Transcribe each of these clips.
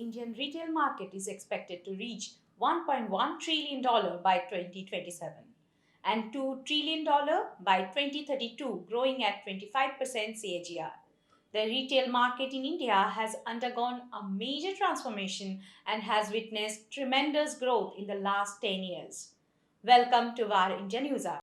Indian retail market is expected to reach $1.1 trillion by 2027 and $2 trillion by 2032, growing at 25% CAGR. The retail market in India has undergone a major transformation and has witnessed tremendous growth in the last 10 years. Welcome to our India NewsHours.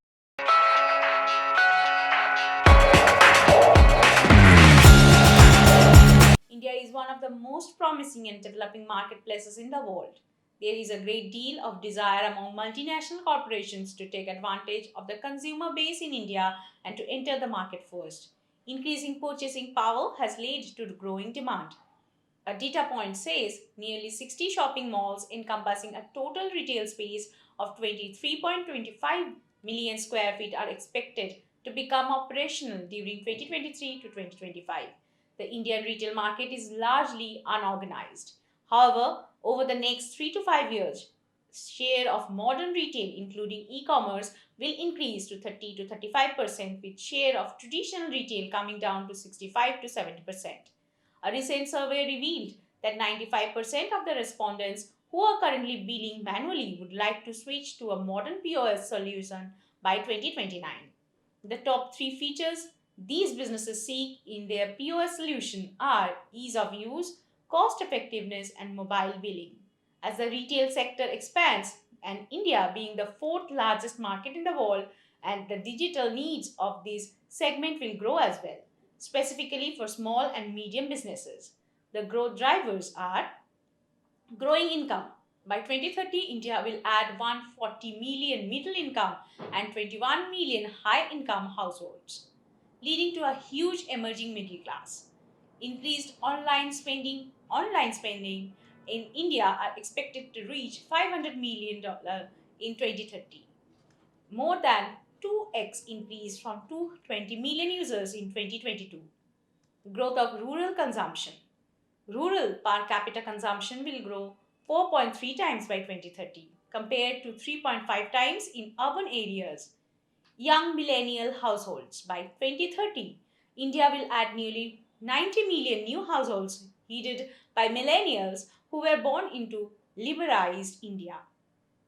India is one of the most promising and developing marketplaces in the world. There is a great deal of desire among multinational corporations to take advantage of the consumer base in India and to enter the market first. Increasing purchasing power has led to growing demand. A data point says nearly 60 shopping malls encompassing a total retail space of 23.25 million square feet are expected to become operational during 2023 to 2025. The Indian retail market is largely unorganized. However, over the next 3 to 5 years, share of modern retail including e-commerce will increase to 30 to 35% with share of traditional retail coming down to 65 to 70%. A recent survey revealed that 95% of the respondents who are currently billing manually would like to switch to a modern POS solution by 2029. The top 3 features these businesses seek in their POS solution are ease of use, cost effectiveness, and mobile billing. As the retail sector expands, and India being the fourth largest market in the world, and the digital needs of this segment will grow as well, specifically for small and medium businesses. The growth drivers are growing income. By 2030, India will add 140 million middle income and 21 million high income households, leading to a huge emerging middle class. Increased online spending in India are expected to reach $500 million in 2030, more than 2x increase from 220 million users in 2022. Growth of rural consumption. Rural per capita consumption will grow 4.3 times by 2030 compared to 3.5 times in urban areas. Young millennial households. By 2030, India will add nearly 90 million new households headed by millennials who were born into liberalized India.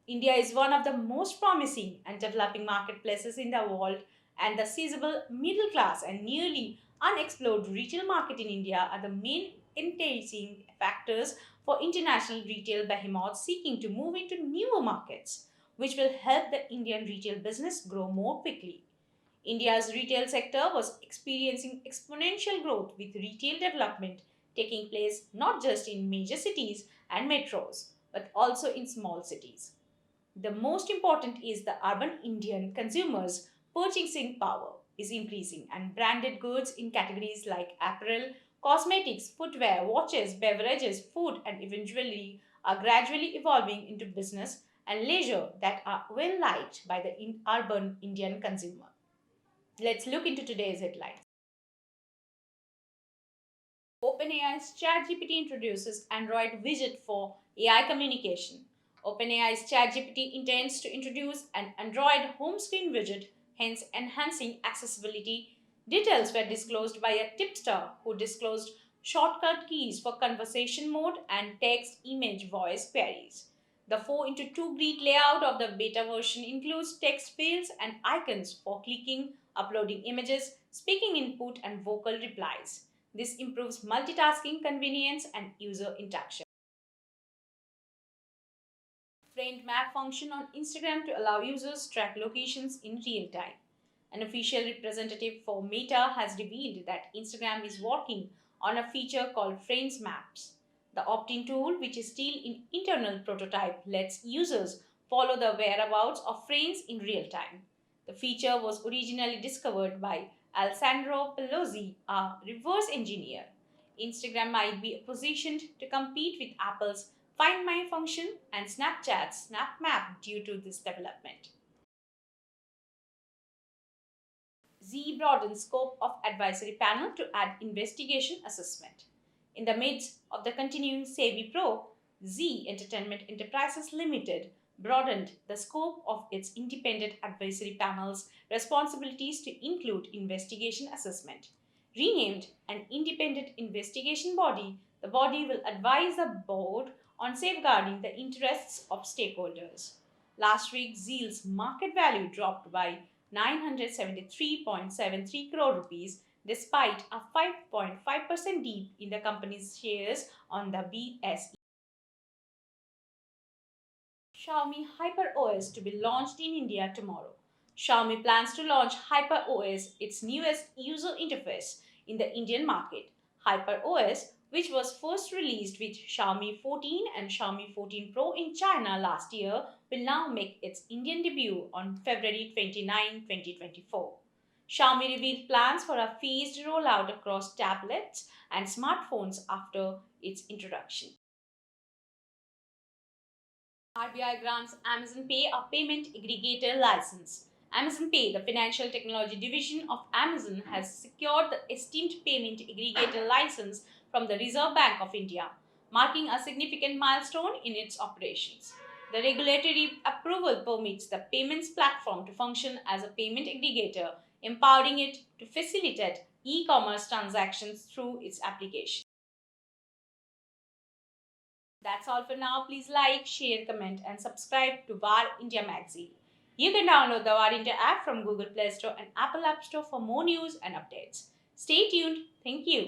India is one of the most promising and developing marketplaces in the world, and the sizable middle class and nearly unexplored retail market in India are the main enticing factors for international retail behemoths seeking to move into newer markets, which will help the Indian retail business grow more quickly. India's retail sector was experiencing exponential growth with retail development taking place not just in major cities and metros, but also in small cities. The most important is the urban Indian consumers' purchasing power is increasing, and branded goods in categories like apparel, cosmetics, footwear, watches, beverages, food, and eventually are gradually evolving into business and leisure that are well liked by the urban Indian consumer. Let's look into today's headlines. OpenAI's ChatGPT introduces Android widget for AI communication. OpenAI's ChatGPT intends to introduce an Android home screen widget, hence enhancing accessibility. Details were disclosed by a tipster who disclosed shortcut keys for conversation mode and text, image, voice queries. The 4x2 grid layout of the beta version includes text fields and icons for clicking, uploading images, speaking input, and vocal replies. This improves multitasking convenience and user interaction. Friend map function on Instagram to allow users to track locations in real time. An official representative for Meta has revealed that Instagram is working on a feature called Friends Maps. The opt-in tool, which is still in internal prototype, lets users follow the whereabouts of friends in real time. The feature was originally discovered by Alessandro Pelosi, a reverse engineer. Instagram might be positioned to compete with Apple's Find My function and Snapchat's Snap Map due to this development. Z broadens scope of advisory panel to add investigation assessment. In the midst of the continuing SEBI probe, Z Entertainment Enterprises Limited broadened the scope of its independent advisory panel's responsibilities to include investigation assessment. Renamed an independent investigation body, The body will advise the board on safeguarding the interests of stakeholders. Last week, Zeal's market value dropped by 973.73 crore rupees despite a 5.5% dip in the company's shares on the BSE. Xiaomi HyperOS to be launched in India tomorrow. Xiaomi plans to launch HyperOS, its newest user interface, in the Indian market. HyperOS, which was first released with Xiaomi 14 and Xiaomi 14 Pro in China last year, will now make its Indian debut on February 29, 2024. Xiaomi revealed plans for a phased rollout across tablets and smartphones after its introduction. RBI grants Amazon Pay a payment aggregator license. Amazon Pay, the financial technology division of Amazon, has secured the esteemed payment aggregator license from the Reserve Bank of India, marking a significant milestone in its operations. The regulatory approval permits the payments platform to function as a payment aggregator, empowering it to facilitate e commerce transactions through its application. That's all for now. Please like, share, comment, and subscribe to VAR India magazine. You can download the VAR India app from Google Play Store and Apple App Store for more news and updates. Stay tuned. Thank you.